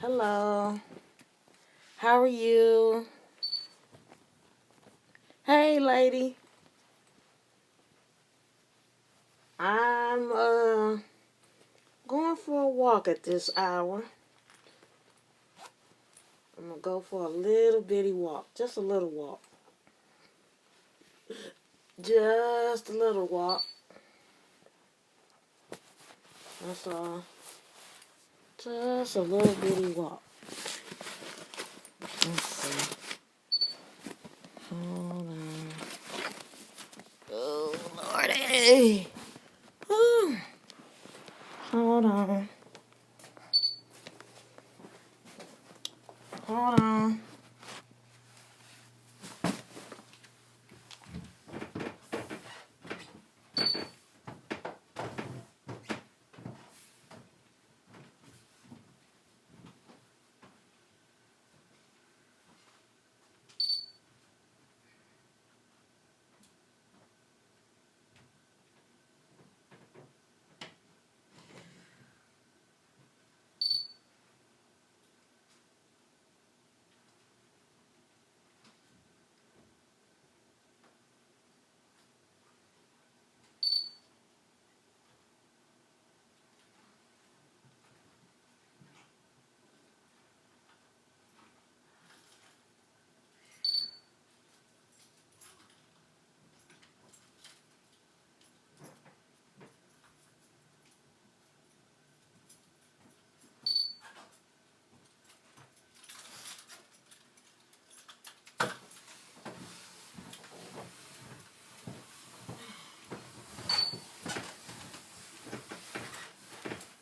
Hello. How are you? Hey, lady. I'm going for a walk at this hour. I'm gonna go for a little bitty walk, just a little walk. Just a little walk. That's all. Just a little bitty walk. Let's see. Hold on. Oh, Lordy. Whew. Hold on. Hold on.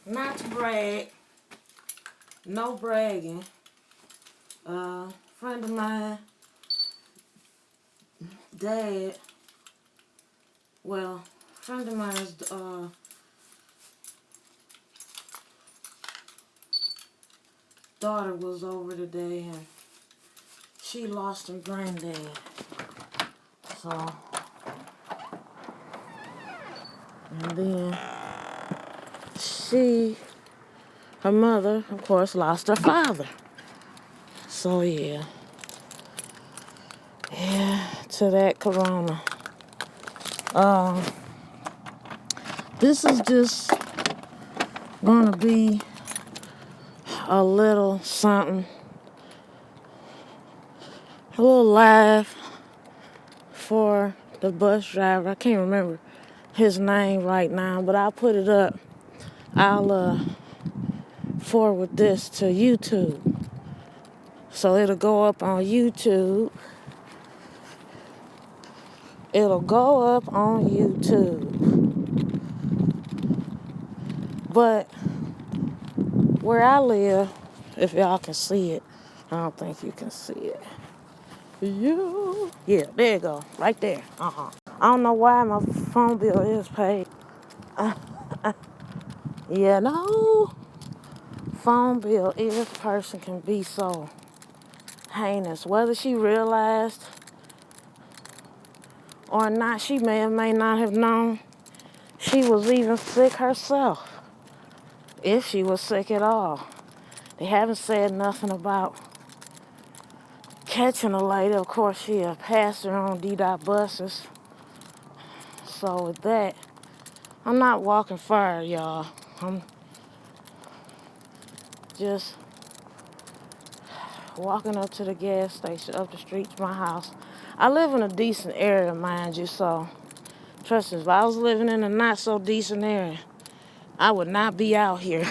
Not to brag. No bragging. Friend of mine, dad, friend of mine's daughter was over today and she lost her granddad. So, and then her mother, of course, lost her father. So yeah, to that corona. This is just gonna be a little something, a little live for the bus driver. I can't remember his name right now, but I'll put it up. I'll forward this to YouTube. So it'll go up on YouTube. It'll go up on YouTube. But where I live, if y'all can see it, I don't think you can see it. Yeah, there you go. Right there. I don't know why my phone bill is paid. No. Phone bill is person can be so heinous. Whether she realized or not, she may or may not have known she was even sick herself. If she was sick at all. They haven't said nothing about catching a lady. Of course, she a passer on ddot buses. So with that, I'm not walking far, y'all. I'm just walking up to the gas station up the street to my house. I live in a decent area, mind you, so trust me, if I was living in a not so decent area, I would not be out here.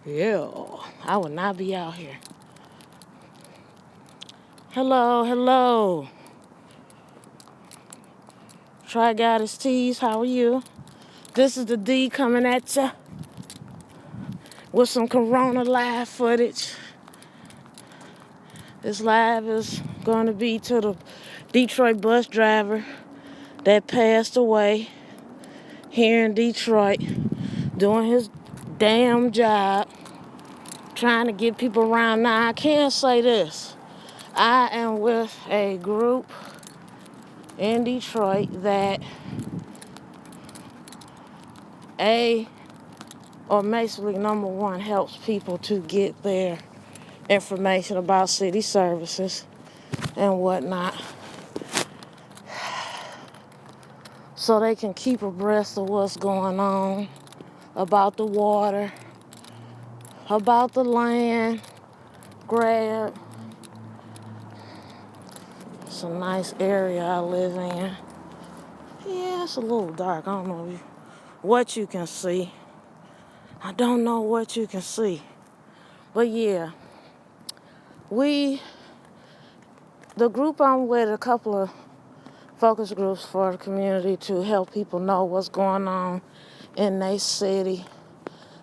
Yeah, I would not be out here. Hello. Try Goddess Tees, how are you? This is the D coming at ya with some Corona live footage. This live is going to be to the Detroit bus driver that passed away here in Detroit, doing his damn job, trying to get people around. Now, I can say this. I am with a group in Detroit that or basically number one, helps people to get their information about city services and whatnot, so they can keep abreast of what's going on about the water, about the land grab. It's a nice area I live in. Yeah, it's a little dark. I don't know what you can see. I don't know what you can see. But yeah, the group I'm with, a couple of focus groups for the community to help people know what's going on in their city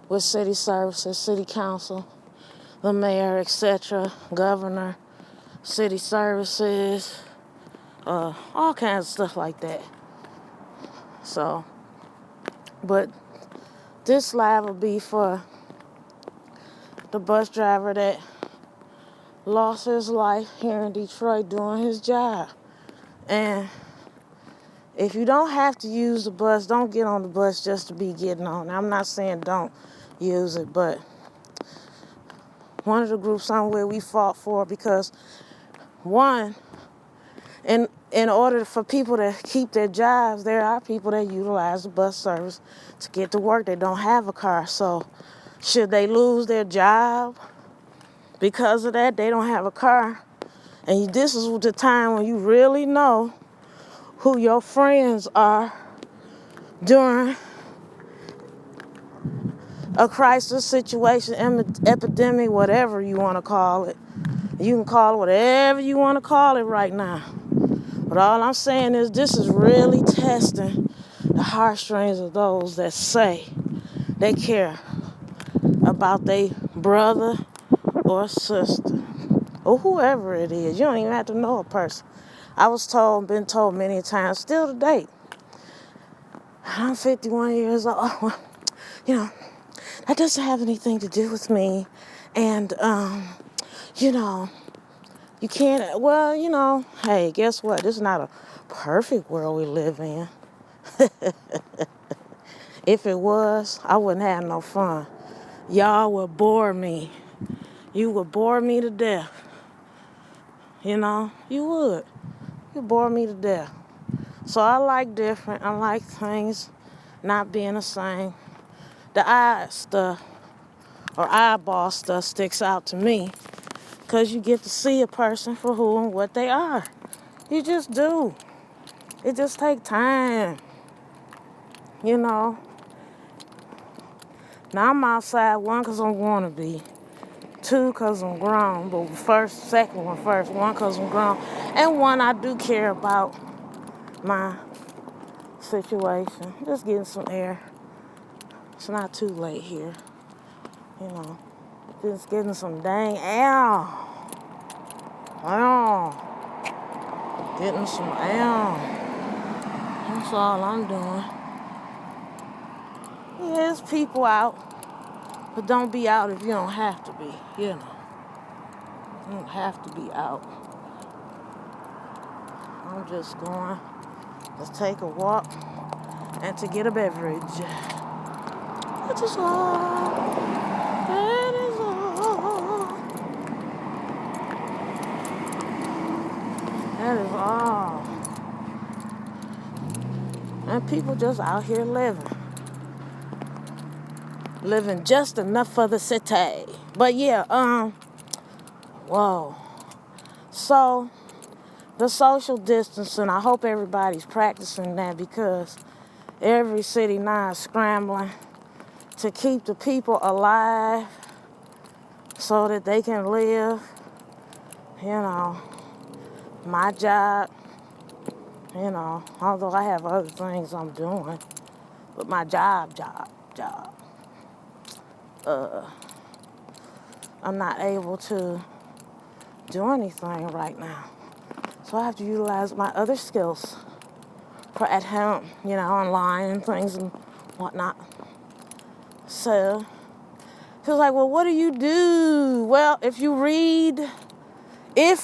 with city services, city council, the mayor, etc., governor, city services, all kinds of stuff like that. So, but this live will be for the bus driver that lost his life here in Detroit doing his job. And if you don't have to use the bus, don't get on the bus just to be getting on. Now, I'm not saying don't use it, but one of the groups I'm with, we fought for, because one, in order for people to keep their jobs, there are people that utilize the bus service to get to work. They don't have a car. So should they lose their job because of that? They don't have a car. And this is the time when you really know who your friends are during a crisis situation, epidemic, whatever you want to call it. You can call it whatever you want to call it right now. But all I'm saying is this is really testing the heartstrings of those that say they care about their brother or sister or whoever it is. You don't even have to know a person. I was been told many times, still to date, I'm 51 years old. You know, that doesn't have anything to do with me. And, you can't, hey, guess what? This is not a perfect world we live in. If it was, I wouldn't have no fun. Y'all would bore me. You would bore me to death. You would. You'd bore me to death. So I like different. I like things not being the same. The eye stuff or eyeball stuff sticks out to me because you get to see a person for who and what they are. You just do. It just takes time. Now I'm outside, one, because I'm going to be. Two, because I'm grown. But second one first. One, because I'm grown. And one, I do care about my situation. Just getting some air. It's not too late here. Just getting some dang air. Getting some air. That's all I'm doing. Yeah, there's people out. But don't be out if you don't have to be, You don't have to be out. I'm just going to take a walk and to get a beverage. That is all. That is all. That is all. And people just out here living. Living just enough for the city. But yeah, whoa. So, the social distancing, I hope everybody's practicing that, because every city now is scrambling to keep the people alive so that they can live. My job, although I have other things I'm doing, but my job. I'm not able to do anything right now. So I have to utilize my other skills for at home, online and things and whatnot. So, feels like, well, what do you do? Well, if you read, I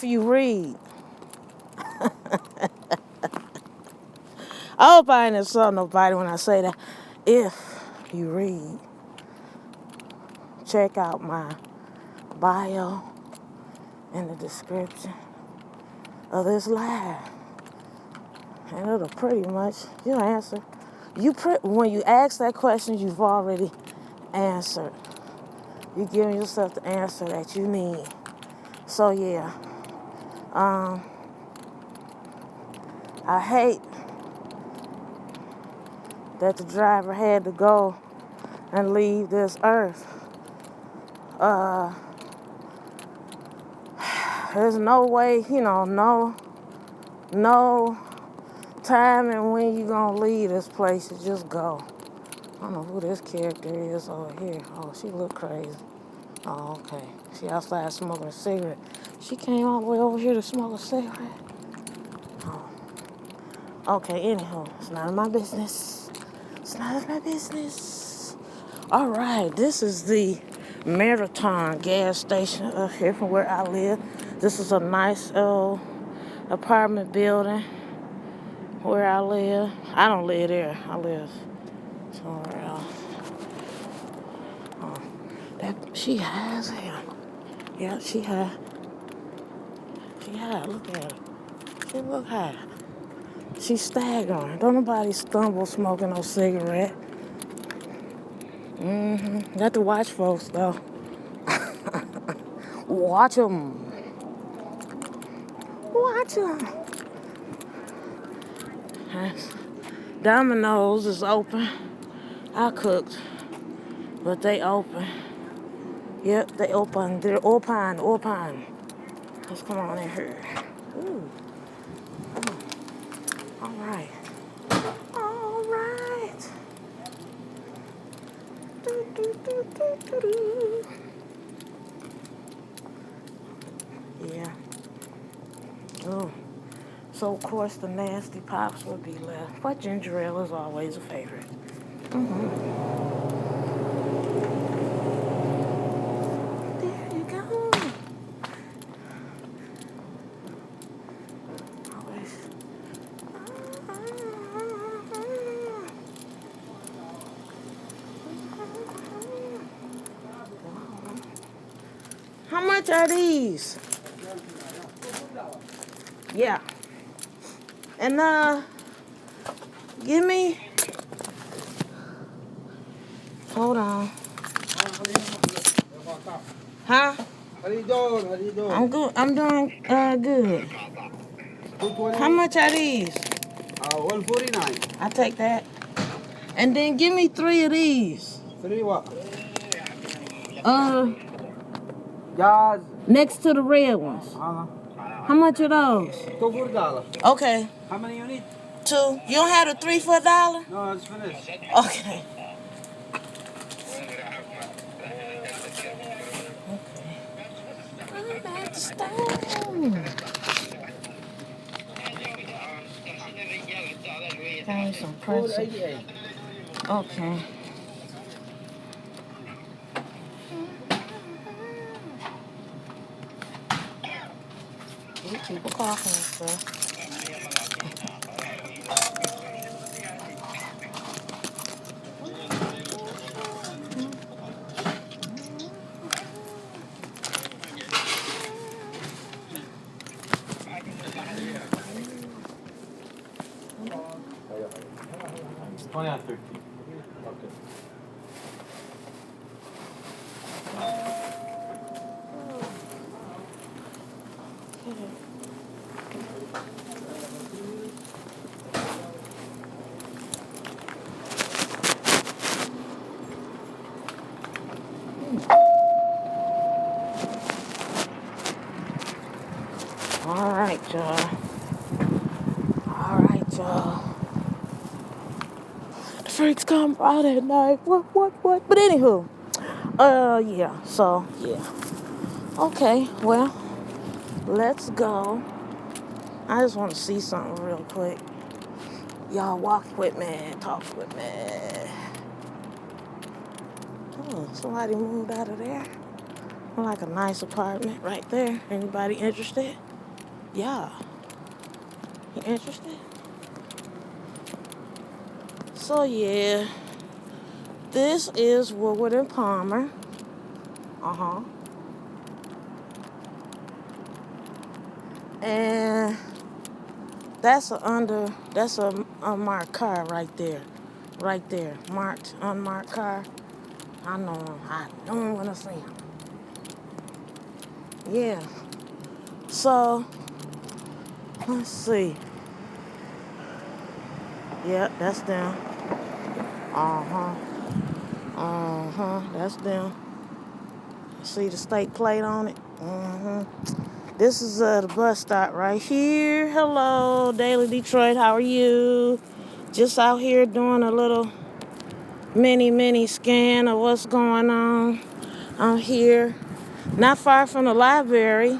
hope I ain't insult nobody when I say that. If you read, check out my bio in the description of this live. And it'll pretty much, you'll answer. When you ask that question, you've already answered. You're giving yourself the answer that you need. So yeah, I hate that the driver had to go and leave this earth. There's no way, no time and when you gonna leave this place. You just go. I don't know who this character is over here. Oh, she look crazy. Oh, okay. She outside smoking a cigarette. She came all the way over here to smoke a cigarette. Oh. Okay, anyhow, it's none of my business. It's none of my business. All right, this is the Marathon gas station up here from where I live. This is a nice old apartment building where I live. I don't live there. I live somewhere else. Oh, she high as hell. Yeah, she high. She high. Look at her. She look high. She's staggering. Don't nobody stumble smoking no cigarette. Got to watch folks though. Watch them. Watch them. Domino's is open. I cooked, but they open. Yep, they open. They're open. Let's come on in here. Ooh. All right. All right. Yeah. Oh. So, of course, the nasty pops would be left. But ginger ale is always a favorite. There you go. Always. How much are these? Yeah. And give me. Hold on. Huh? How you doing? I'm good. I'm doing good. How much are these? 149. I'll take that. And then give me 3 of these. 3 what? Uh, next to the red ones. Uh-huh. How much are those? $2 Okay. How many you need? 2. You don't have the 3 for $1? No, it's finished. Okay. I'm at the stone. Got me some pretzels. Okay. These people coughing and stuff. It's 20 and 50. Okay. All right, y'all. The freaks come out at night. What? But anywho, yeah. So yeah. Okay, well, let's go. I just want to see something real quick. Y'all walk with me, talk with me. Oh, somebody moved out of there. Like a nice apartment right there. Anybody interested? Yeah. You interested? So yeah, This is Woodward and Palmer. And that's a unmarked car right there. Right there. Marked, unmarked car. I know him when I see him. Yeah. So, let's see. Yeah, that's them. That's them. See the state plate on it? This is the bus stop right here. Hello, Daily Detroit. How are you? Just out here doing a little mini scan of what's going on. I'm here, not far from the library.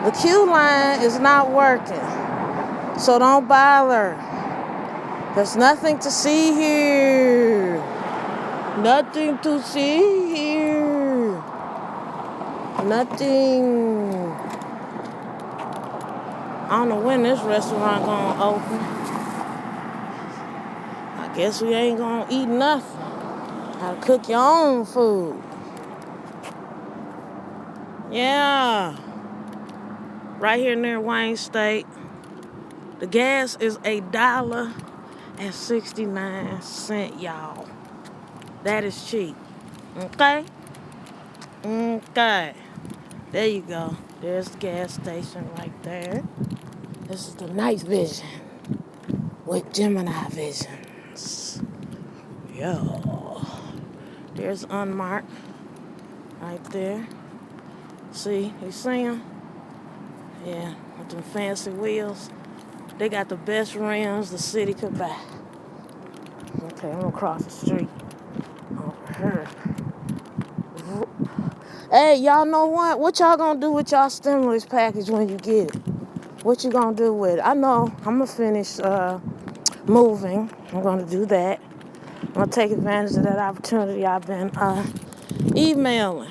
The queue line is not working, so don't bother. There's nothing to see here. Nothing to see here. Nothing. I don't know when this restaurant gonna open. I guess we ain't gonna eat nothing. Gotta cook your own food. Yeah. Right here near Wayne State. The gas is $1.69, y'all. That is cheap. Okay? Okay. There you go. There's the gas station right there. This is the night vision with Gemini visions. Yo. There's unmarked right there. See, you see them? Yeah, with them fancy wheels. They got the best rims the city could buy. Okay, I'm gonna cross the street over here. Hey, y'all know what? What y'all gonna do with y'all stimulus package when you get it? What you gonna do with it? I know I'm gonna finish moving. I'm gonna do that. I'm gonna take advantage of that opportunity I've been emailing.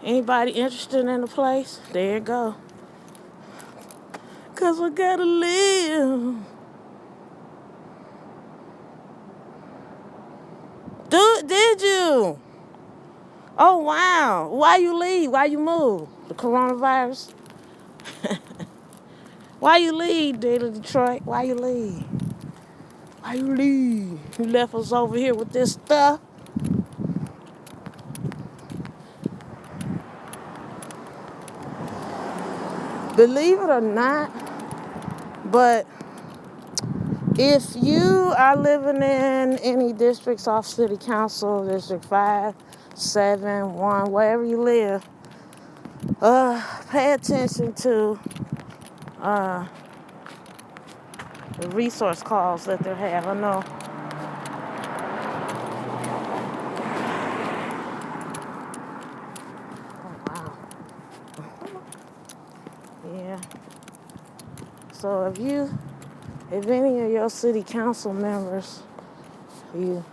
Anybody interested in the place? There you go. Cause we gotta live. Did you? Oh, wow. Why you leave? Why you move? The coronavirus? Why you leave, Daily Detroit? Why you leave? Why you leave? You left us over here with this stuff. Believe it or not, but if you are living in any districts off city council, District 5, 7, 1, wherever you live, pay attention to the resource calls that they have. I know. Oh, wow. Yeah. So if any of your city council members, you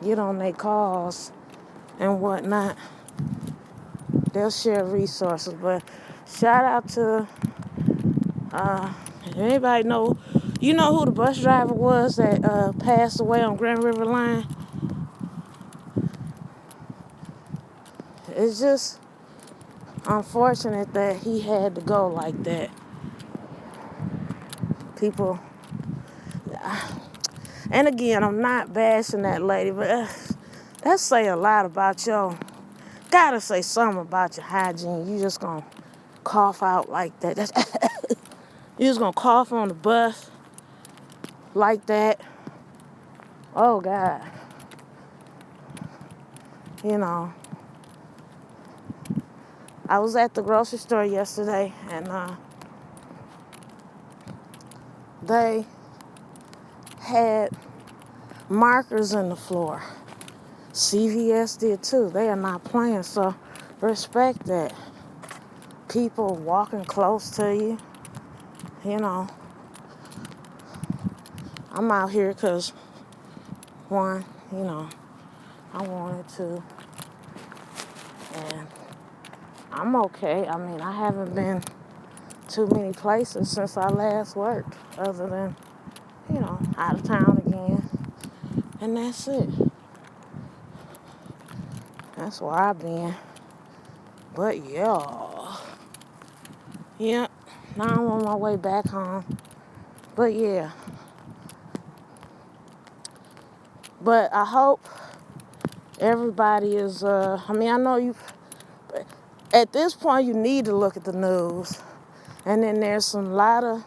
get on their calls and whatnot, they'll share resources. But shout out to anybody know, you know who the bus driver was that passed away on Grand River Line? It's just unfortunate that he had to go like that. People, and again, I'm not bashing that lady, but that say a lot about gotta say something about your hygiene. You just gonna cough out like that. You just gonna cough on the bus like that. Oh, God. You know, I was at the grocery store yesterday, and they had markers in the floor. CVS did too. They are not playing, so respect that. People walking close to you, you know. I'm out here because, one, you know, I wanted to, and I'm okay. I mean, I haven't been too many places since I last worked, other than, out of town again. And that's it. That's where I've been. But yeah. Now I'm on my way back home. But yeah. But I hope everybody is, I know at this point you need to look at the news. And then there's a lot of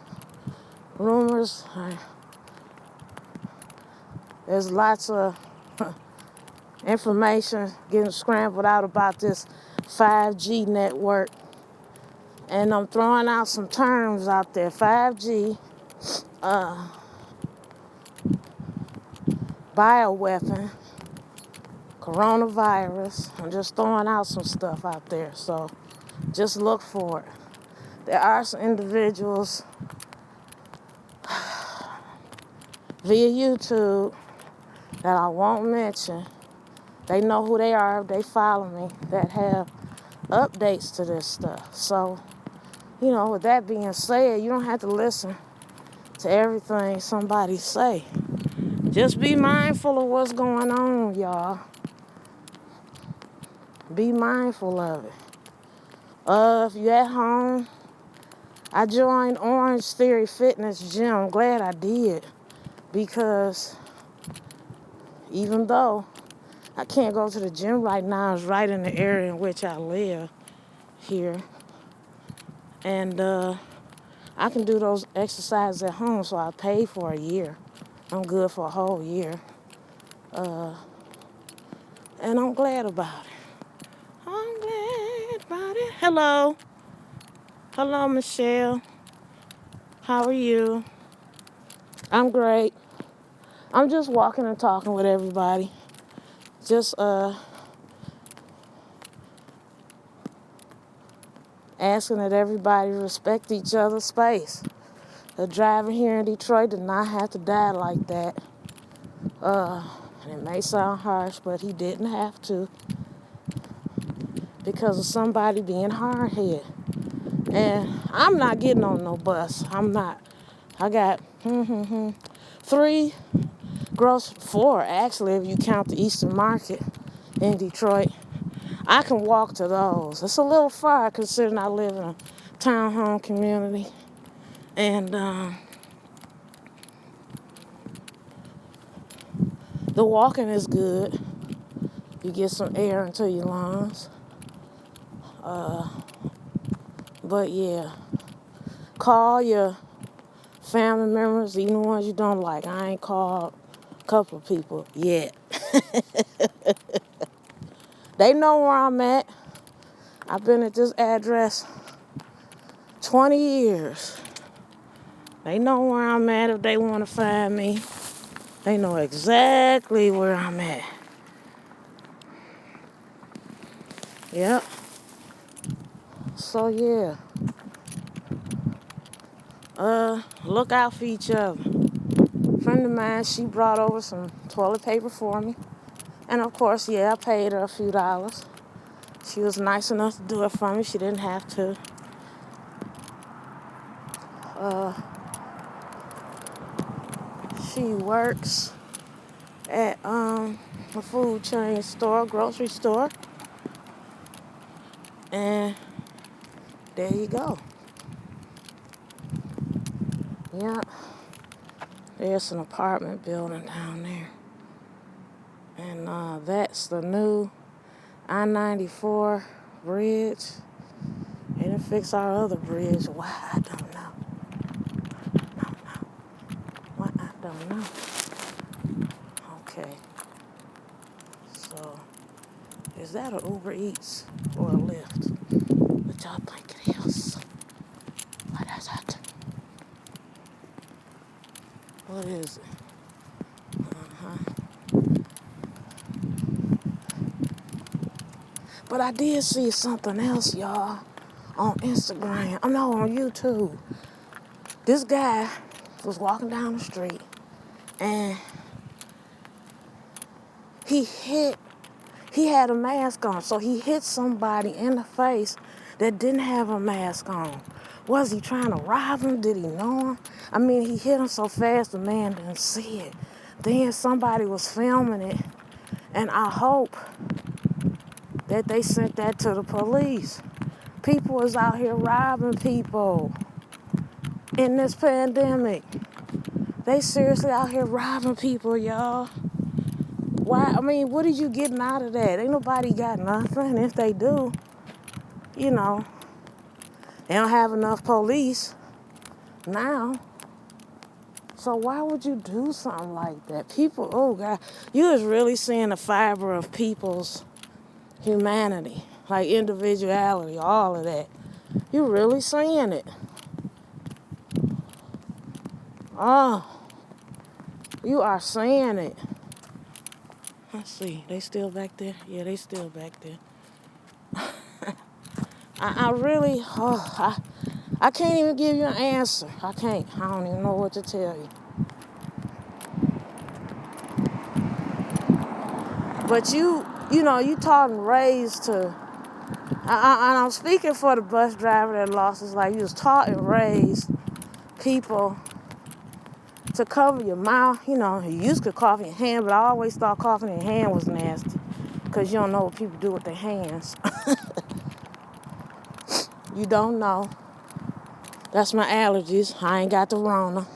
rumors. There's lots of information getting scrambled out about this 5G network. And I'm throwing out some terms out there. 5G, bioweapon, coronavirus. I'm just throwing out some stuff out there. So just look for it. There are some individuals via YouTube that I won't mention. They know who they are. They follow me that have updates to this stuff. So, with that being said, you don't have to listen to everything somebody say. Just be mindful of what's going on, y'all. Be mindful of it. If you're at home, I joined Orange Theory Fitness Gym. I'm glad I did, because even though I can't go to the gym right now, it's right in the area in which I live here. And I can do those exercises at home, so I paid for a year. I'm good for a whole year. And I'm glad about it. I'm glad about it. Hello. Hello, Michelle. How are you? I'm great. I'm just walking and talking with everybody. Just asking that everybody respect each other's space. The driver here in Detroit did not have to die like that. It may sound harsh, but he didn't have to, because of somebody being hard-headed. And I'm not getting on no bus. I'm not. I got 4 actually, if you count the Eastern Market in Detroit. I can walk to those. It's a little far considering I live in a townhome community. And the walking is good. You get some air into your lungs. But yeah, call your family members, even the ones you don't like. I ain't called a couple of people yet. They know where I'm at. I've been at this address 20 years. They know where I'm at if they want to find me. They know exactly where I'm at. Yep. So yeah. Look out for each other. A friend of mine, she brought over some toilet paper for me. And of course, I paid her a few dollars. She was nice enough to do it for me. She didn't have to. She works at a food chain store, grocery store. And there you go. Yeah. There's an apartment building down there. And that's the new I-94 bridge. And it fixed our other bridge. Why? I don't know. Why? I don't know. Okay. So, is that an Uber Eats or a Lyft? What y'all think it is? What is it? What is it? But I did see something else, y'all, on Instagram. On YouTube. This guy was walking down the street and he had a mask on. So he hit somebody in the face that didn't have a mask on. Was he trying to rob him? Did he know him? I mean, he hit him so fast the man didn't see it. Then somebody was filming it, and I hope that they sent that to the police. People is out here robbing people in this pandemic. They seriously out here robbing people, y'all. Why? I mean, what are you getting out of that? Ain't nobody got nothing. If they do, you know, they don't have enough police now. So why would you do something like that? People, oh God, you is really seeing the fiber of people's humanity, like individuality, all of that. You really seeing it. Oh, you are seeing it. Let's see, they still back there? Yeah, they still back there. I really, I can't even give you an answer. I can't. I don't even know what to tell you. But you know, you taught and raised to, and I'm speaking for the bus driver that lost his life. You was taught and raised people to cover your mouth. You know, you used to cough in your hand, but I always thought coughing in your hand was nasty because you don't know what people do with their hands. You don't know. That's my allergies. I ain't got the Rona.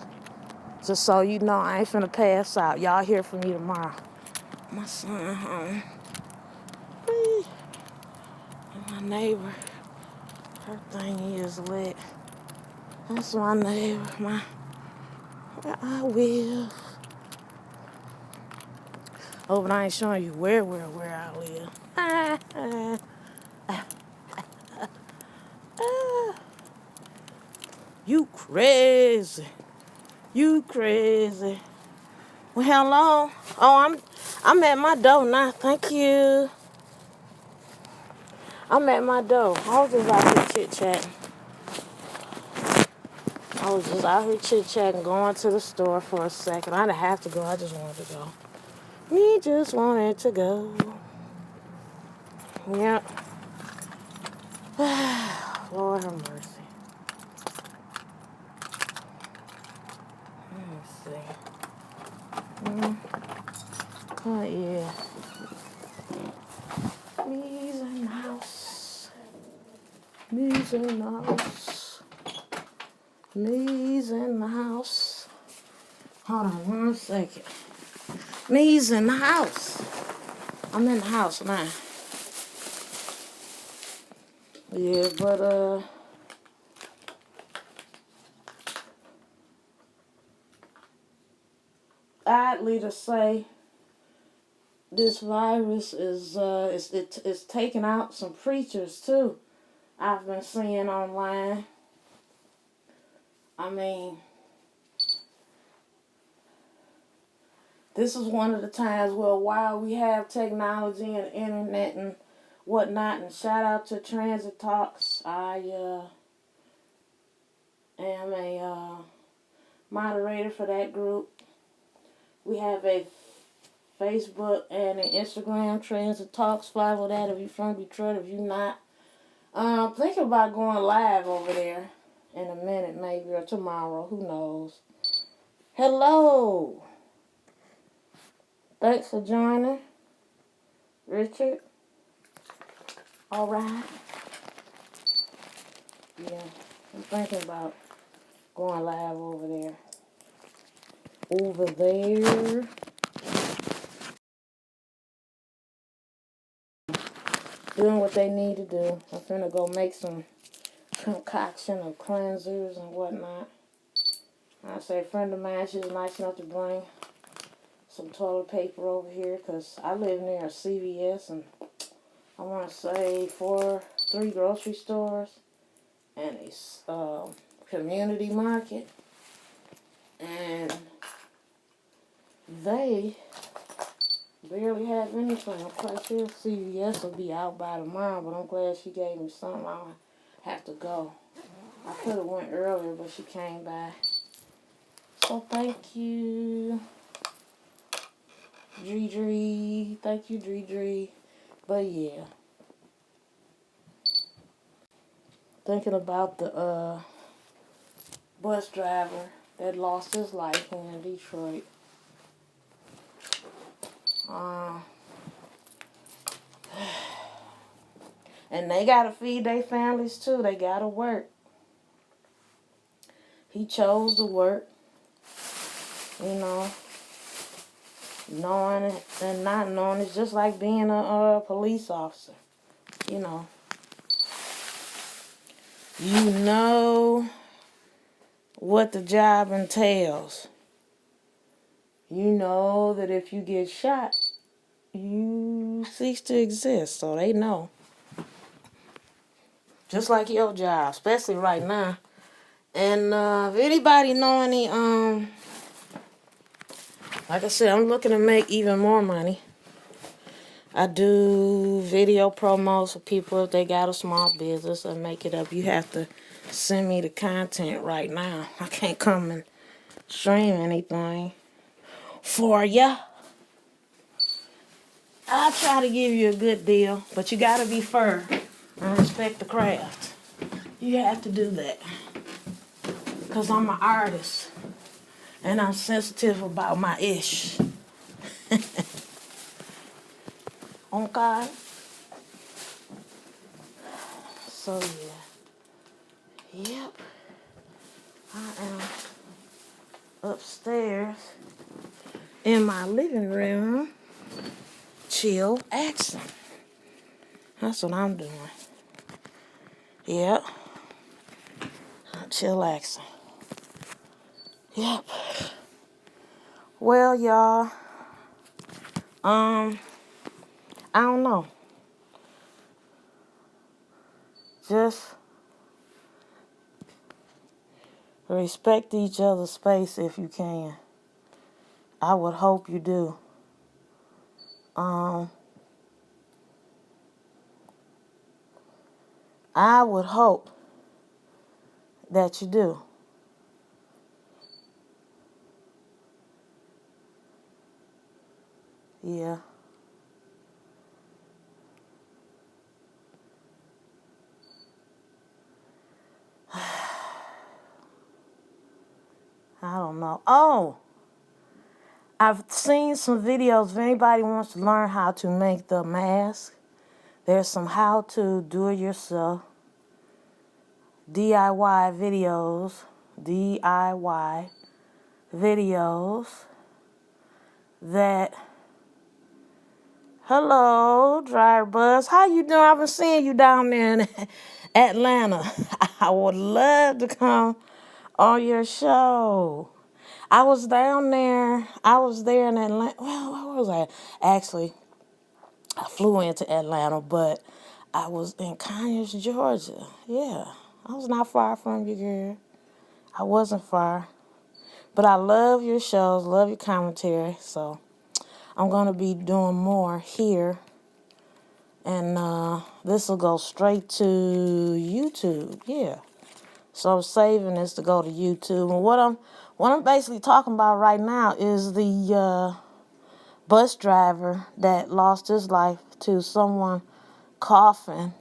Just so you know, I ain't finna pass out. Y'all hear from me tomorrow. My son home. And my neighbor, her thing is lit. That's my neighbor. I will. Oh, but I ain't showing you where I live. You crazy. You crazy. Well, hello. Oh, I'm at my door now. Thank you. I'm at my door. I was just out here chit-chatting. Going to the store for a second. I didn't have to go. I just wanted to go. Me just wanted to go. Yep. Lord have mercy. Let me see. Oh, yeah. Me's in the house. Me's in the house. Me's in the house. Hold on 1 second. Me's in the house. I'm in the house now. Yeah, but oddly to say, this virus is it's taking out some preachers too. I've been seeing online. I mean, this is one of the times where while we have technology and internet and whatnot, and shout out to Transit Talks. I am a moderator for that group. We have a Facebook and an Instagram, Transit Talks. Follow that if you're from Detroit. If you're not, thinking about going live over there in a minute, maybe, or tomorrow. Who knows? Hello. Thanks for joining, Richard. All right. Yeah, I'm thinking about going live over there. Doing what they need to do. I'm finna go make some concoction of cleansers and whatnot. I say a friend of mine, she was nice enough to bring some toilet paper over here because I live near a CVS and I want to say 3 grocery stores and a community market. And they barely have anything. I'm quite sure CVS will be out by tomorrow, but I'm glad she gave me something. I don't have to go. I could have went earlier, but she came by. So thank you, Dre. Thank you, Dre. But yeah, thinking about the bus driver that lost his life here in Detroit. And they gotta feed their families too. They gotta work. He chose to work, you know. Knowing it and not knowing it's just like being a police officer. You know. You know what the job entails. You know that if you get shot, you cease to exist. So they know. Just like your job, especially right now. And if anybody know any, like I said, I'm looking to make even more money. I do video promos for people if they got a small business and make it up. You have to send me the content right now. I can't come and stream anything for ya. I'll try to give you a good deal, but you gotta be fair and respect the craft. You have to do that. Because I'm an artist and I'm sensitive about my ish. Okay? So, yeah. Yep. I am upstairs in my living room, chill action. That's what I'm doing. Yep. Chill action. Yep. Well, y'all, I don't know. Just respect each other's space if you can. I would hope you do. I would hope that you do. Yeah. I don't know. Oh, I've seen some videos. If anybody wants to learn how to make the mask, there's some how-to do-it-yourself DIY videos that. Hello, Dryer Buzz. How you doing? I've been seeing you down there in Atlanta. I would love to come on your show. I was down there. I was there in Atlanta. Well, where was I? Actually, I flew into Atlanta, but I was in Conyers, Georgia. Yeah, I was not far from you, girl. I wasn't far. But I love your shows, love your commentary. So I'm going to be doing more here. And this will go straight to YouTube. Yeah. So I'm saving this to go to YouTube. And what I'm basically talking about right now is the bus driver that lost his life to someone coughing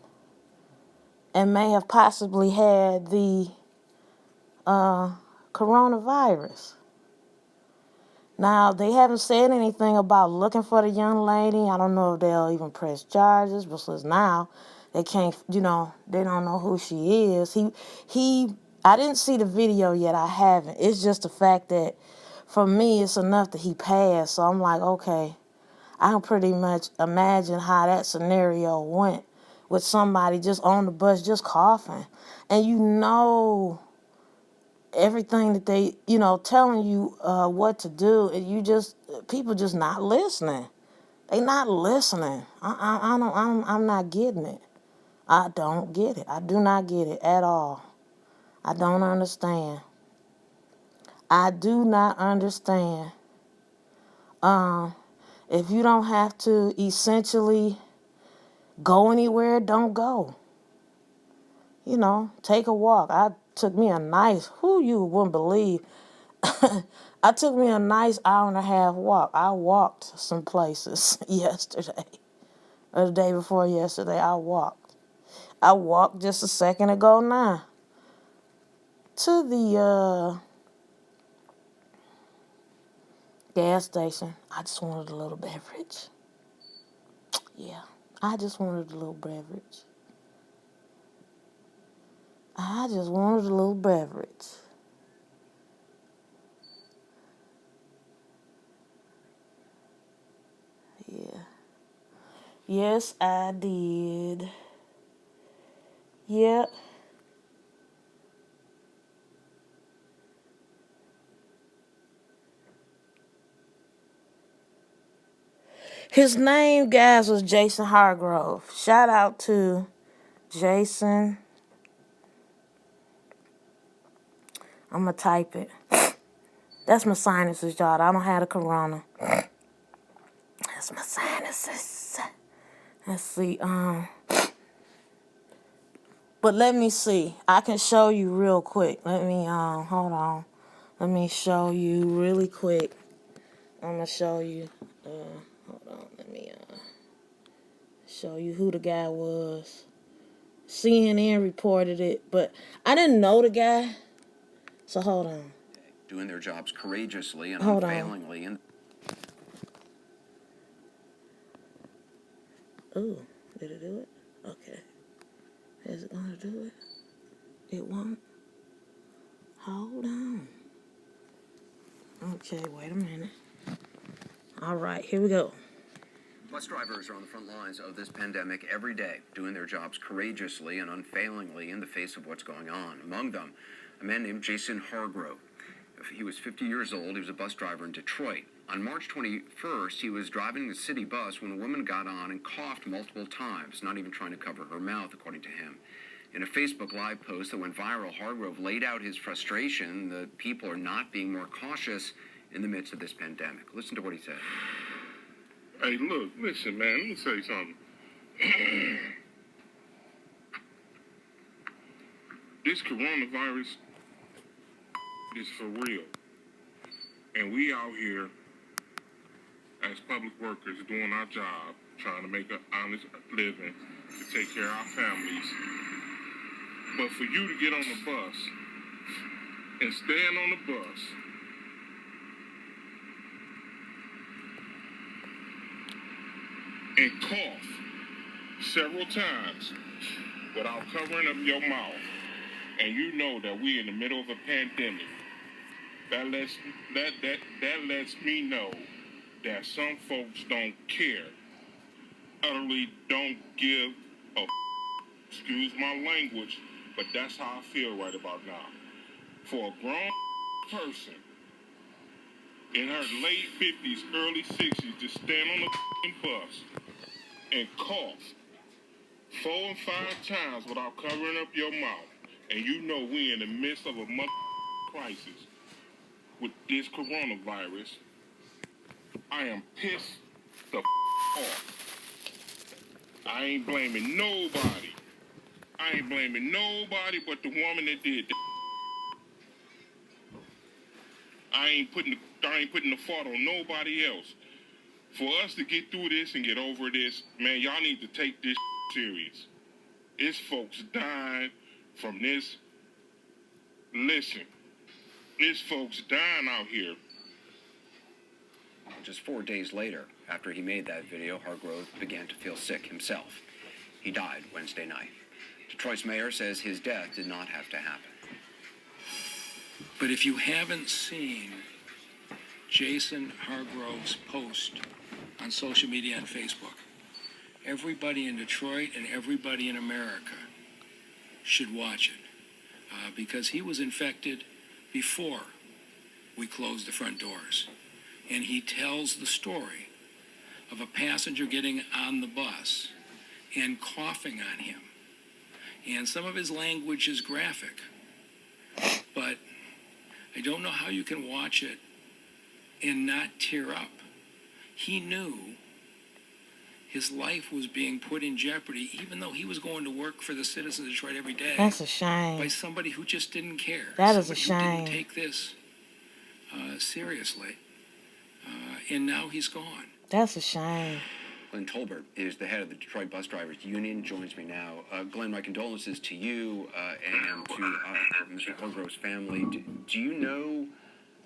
and may have possibly had the coronavirus. Now, they haven't said anything about looking for the young lady. I don't know if they'll even press charges, because now they can't, they don't know who she is. I didn't see the video yet. I haven't. It's just the fact that, for me, it's enough that he passed. So I'm like, okay, I can pretty much imagine how that scenario went with somebody just on the bus, just coughing. And everything that they, telling you what to do, and people just not listening. They not listening. I'm not getting it. I don't get it. I do not get it at all. I don't understand. I do not understand. If you don't have to essentially go anywhere, don't go. Take a walk. You wouldn't believe. I took me a nice hour and a half walk. I walked some places yesterday, or the day before yesterday. I walked just a second ago now. to the gas station. I just wanted a little beverage. Yeah, I just wanted a little beverage. I just wanted a little beverage. Yeah. Yes, I did. Yep. His name, guys, was Jason Hargrove. Shout out to Jason. I'm going to type it. That's my sinuses, y'all. I don't have the corona. That's my sinuses. Let's see. But let me see. I can show you real quick. Let me, hold on. Let me show you really quick. I'm going to show you. Hold on. Let me, show you who the guy was. CNN reported it, but I didn't know the guy. So hold on. Doing their jobs courageously and Hold unfailingly. Ooh, did it do it? Okay. Is it gonna do it? It won't. Hold on. Okay, wait a minute. All right, here we go. Bus drivers are on the front lines of this pandemic every day, doing their jobs courageously and unfailingly in the face of what's going on. Among them, a man named Jason Hargrove. He was 50 years old. He was a bus driver in Detroit. On March 21st, he was driving the city bus when a woman got on and coughed multiple times, not even trying to cover her mouth, according to him. In a Facebook Live post that went viral, Hargrove laid out his frustration that people are not being more cautious in the midst of this pandemic. Listen to what he said. Hey, look, listen, man, let me tell you something. This coronavirus is for real. And we out here as public workers doing our job, trying to make an honest living to take care of our families. But for you to get on the bus and stand on the bus and cough several times without covering up your mouth, and you know that we in the middle of a pandemic, that lets me know that some folks don't care, utterly don't give a excuse my language, but that's how I feel right about now. For a grown person in her late 50s, early 60s to stand on the bus and cough 4 and 5 times without covering up your mouth, and you know we in the midst of a crisis with this coronavirus, I am pissed the off. I ain't blaming nobody. I ain't blaming nobody but the woman that did that. I ain't putting the fault on nobody else. For us to get through this and get over this, man, y'all need to take this serious. It's folks dying from this. Listen, it's folks dying out here. Just 4 days later, after he made that video, Hargrove began to feel sick himself. He died Wednesday night. Detroit's mayor says his death did not have to happen. But if you haven't seen Jason Hargrove's post on social media and Facebook, everybody in Detroit and everybody in America should watch it because he was infected before we closed the front doors. And he tells the story of a passenger getting on the bus and coughing on him. And some of his language is graphic, but I don't know how you can watch it and not tear up. He knew his life was being put in jeopardy, even though he was going to work for the citizens of Detroit every day. That's a shame. By somebody who just didn't care. That is a somebody shame. who didn't take this seriously. And now he's gone. That's a shame. Glenn Tolbert is the head of the Detroit Bus Drivers Union, joins me now. Glenn, my condolences to you and to Mr. Hargrove's family. Do you know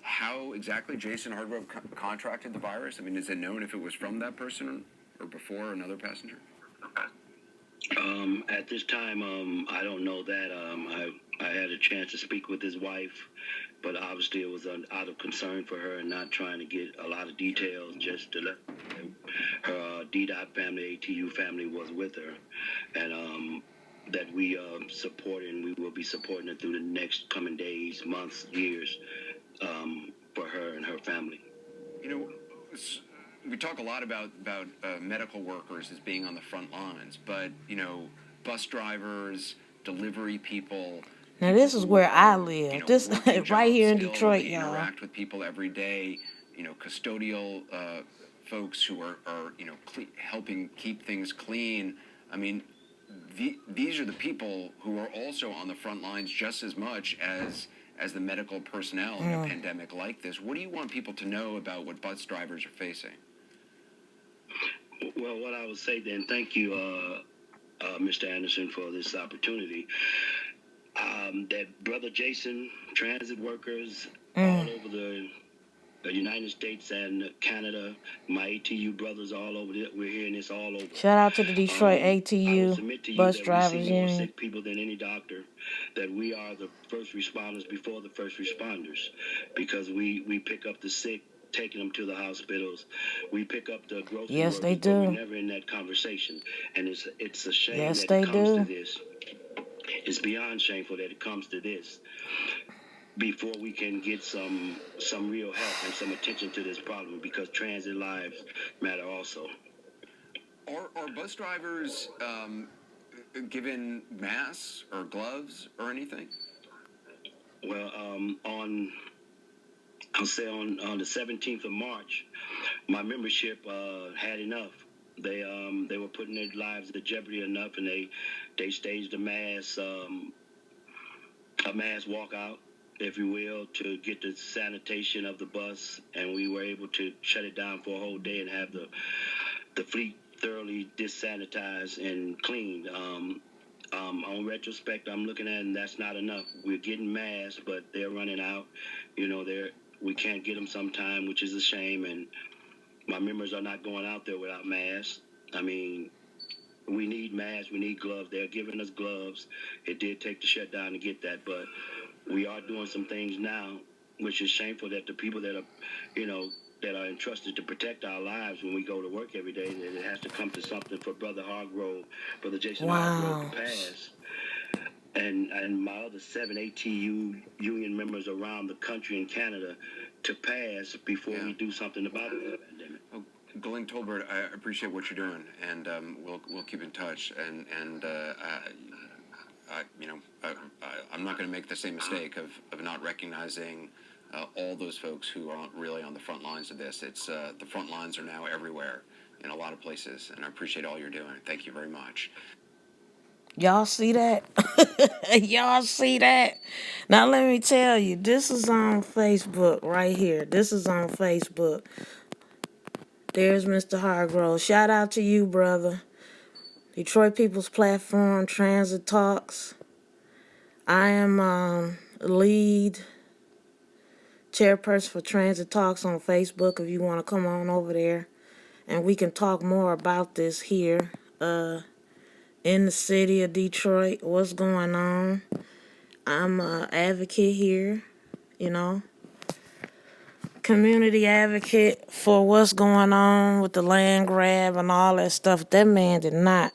how exactly Jason Hargrove contracted the virus? I mean, is it known if it was from that person or before another passenger? At this time, I don't know that. I had a chance to speak with his wife, but obviously it was out of concern for her and not trying to get a lot of details, just to let her ddot family, ATU family was with her, and that we support and we will be supporting it through the next coming days, months, years, for her and her family. You know, we talk a lot about medical workers as being on the front lines, but you know, bus drivers, delivery people. Now this is where I live. You know, This right here in still, Detroit, they y'all. interact with people every day. You know, custodial folks who are you know helping keep things clean. I mean, these are the people who are also on the front lines just as much as the medical personnel in a pandemic like this. What do you want people to know about what bus drivers are facing? Well, what I would say then, thank you, Mr. Anderson, for this opportunity. That Brother Jason, transit workers all over the United States and Canada, my ATU brothers all over there, we're hearing this all over. Shout out to the Detroit I would ATU submit to you Bus that we Drivers see more Union. sick people than any doctor, that we are the first responders before the first responders, because we pick up the sick, taking them to the hospitals. We pick up the grocery Yes, workers, they but we're do. never in that conversation. And it's a shame Yes, that they it comes to do. this. It's beyond shameful that it comes to this before we can get some real help and some attention to this problem, because transit lives matter also. Are bus drivers given masks or gloves or anything? Well, I'll say on the 17th of March, my membership had enough. They were putting their lives at jeopardy enough, and they staged a mass walkout, if you will, to get the sanitation of the bus, and we were able to shut it down for a whole day and have the fleet thoroughly disanitized and cleaned. On retrospect, I'm looking at, and that's not enough. We're getting masks, but they're running out. You know, we can't get them sometime, which is a shame, and my members are not going out there without masks. I mean, we need masks, we need gloves. They're giving us gloves. It did take the shutdown to get that, but we are doing some things now, which is shameful that the people that are, you know, that are entrusted to protect our lives when we go to work every day, that it has to come to something for Brother Jason Hargrove to pass. And my other 7 ATU union members around the country and Canada to pass before we do something about the pandemic. Well, Glenn Tolbert, I appreciate what you're doing, and we'll keep in touch. And I'm not going to make the same mistake of not recognizing all those folks who are really on the front lines of this. It's the front lines are now everywhere in a lot of places, and I appreciate all you're doing. Thank you very much. Y'all see that? Y'all see that? Now let me tell you, this is on Facebook right here. This is on Facebook. There's Mr. Hargrove. Shout out to you, brother. Detroit People's Platform, Transit Talks. I am lead chairperson for Transit Talks on Facebook. If you want to come on over there, and we can talk more about this here. In the city of Detroit, what's going on. I'm an advocate here, you know, community advocate for what's going on with the land grab and all that stuff. That man did not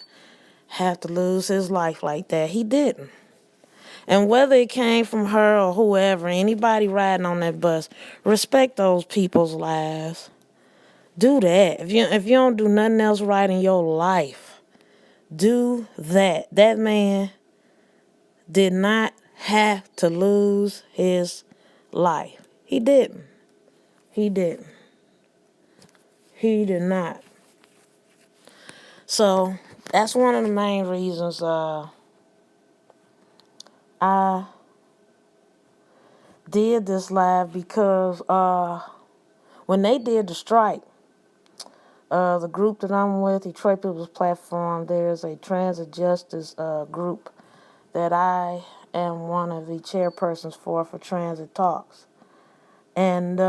have to lose his life like that. He didn't. And whether it came from her or whoever, anybody riding on that bus, respect those people's lives. Do that. If you don't do nothing else right in your life, do that. That man did not have to lose his life. He didn't. He didn't. He did not. So that's one of the main reasons I did this live, because when they did the strike, The group that I'm with, Detroit People's Platform, there's a transit justice group that I am one of the chairpersons for Transit Talks. And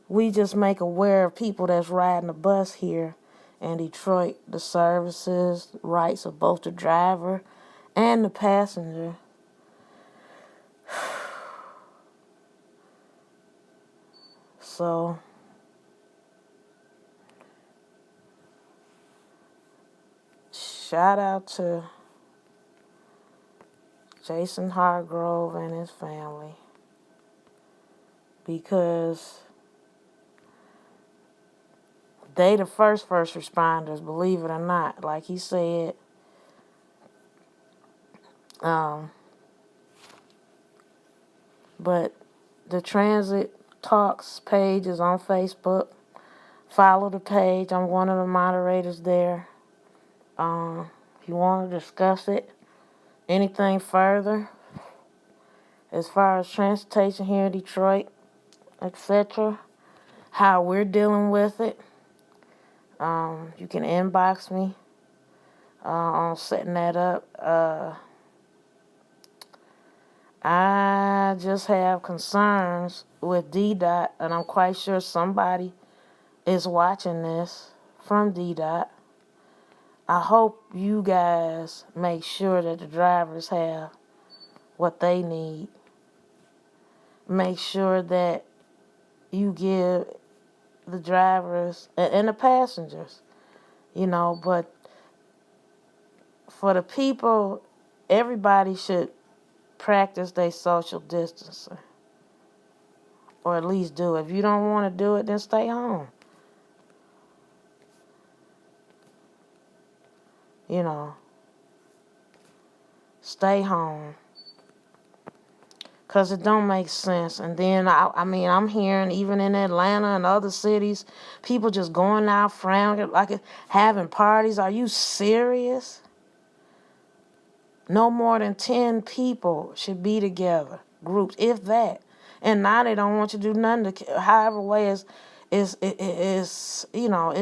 we just make aware of people that's riding the bus here in Detroit, the services, rights of both the driver and the passenger. So shout out to Jason Hargrove and his family, because they the first responders, believe it or not. Like he said, but the Transit Talks page is on Facebook. Follow the page. I'm one of the moderators there. If you want to discuss it, anything further, as far as transportation here in Detroit, etc., how we're dealing with it, you can inbox me on setting that up. I just have concerns with ddot, and I'm quite sure somebody is watching this from ddot. I hope you guys make sure that the drivers have what they need. Make sure that you give the drivers and the passengers, but for the people, everybody should practice their social distancing, or at least do it. If you don't want to do it, then stay home. Stay home. Because it don't make sense. And then, I'm hearing, even in Atlanta and other cities, people just going out, frowning, having parties. Are you serious? No more than 10 people should be together, groups, if that. And now they don't want you to do nothing. However way it's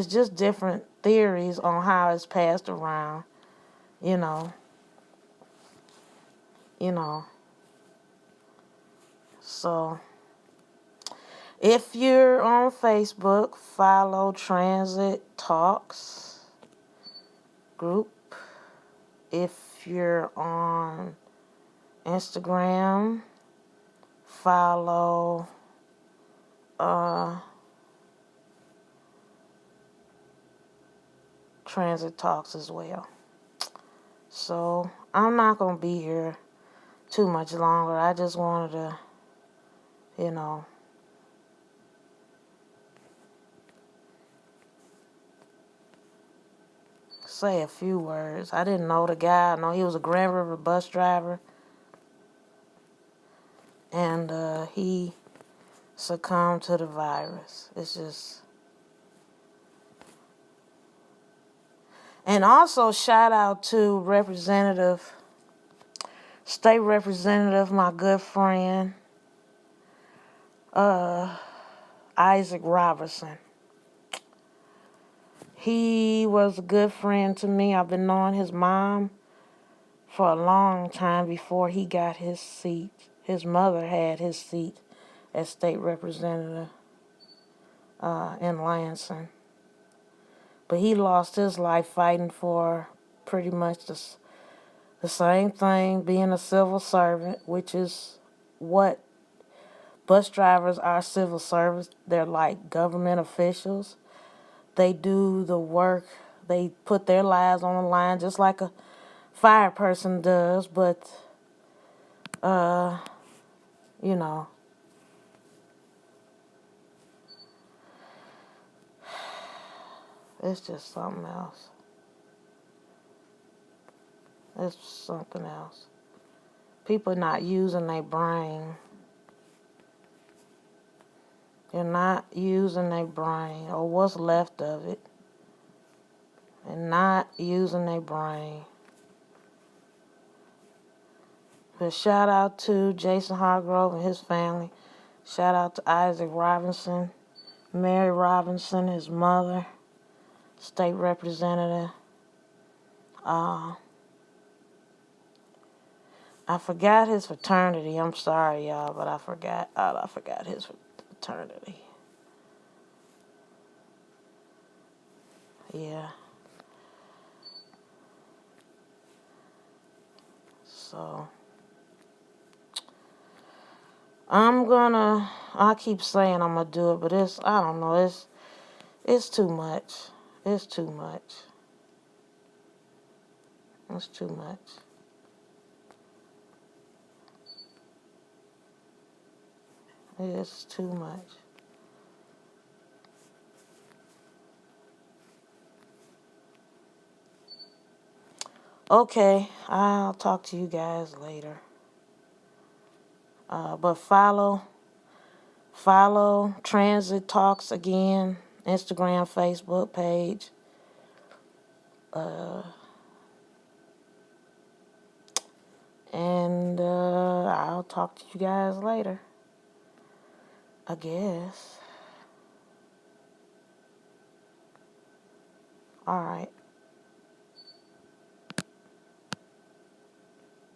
just different theories on how it's passed around, you know. So if you're on Facebook, follow Transit Talks group. If you're on Instagram, follow Transit Talks as well. So I'm not going to be here too much longer. I just wanted to, say a few words. I didn't know the guy. I know he was a Grand River bus driver. And he succumbed to the virus. It's just... And also shout out to State Representative, my good friend, Isaac Robertson. He was a good friend to me. I've been knowing his mom for a long time before he got his seat. His mother had his seat as State Representative in Lansing. But he lost his life fighting for pretty much the same thing, being a civil servant, which is what bus drivers are. Civil servants. They're like government officials. They do the work. They put their lives on the line just like a fire person does, but, it's just something else. It's something else. People not using their brain. They're not using their brain, or what's left of it. And not using their brain. But shout out to Jason Hargrove and his family. Shout out to Isaac Robinson Mary Robinson, his mother, state representative. I forgot his fraternity. I'm sorry, y'all, but I forgot his fraternity. Yeah. So I keep saying I'm gonna do it, but I don't know, it's too much. It's too much. It's too much. It's too much. Okay, I'll talk to you guys later. But follow Transit Talks again, Instagram, Facebook page. And I'll talk to you guys later, I guess. All right.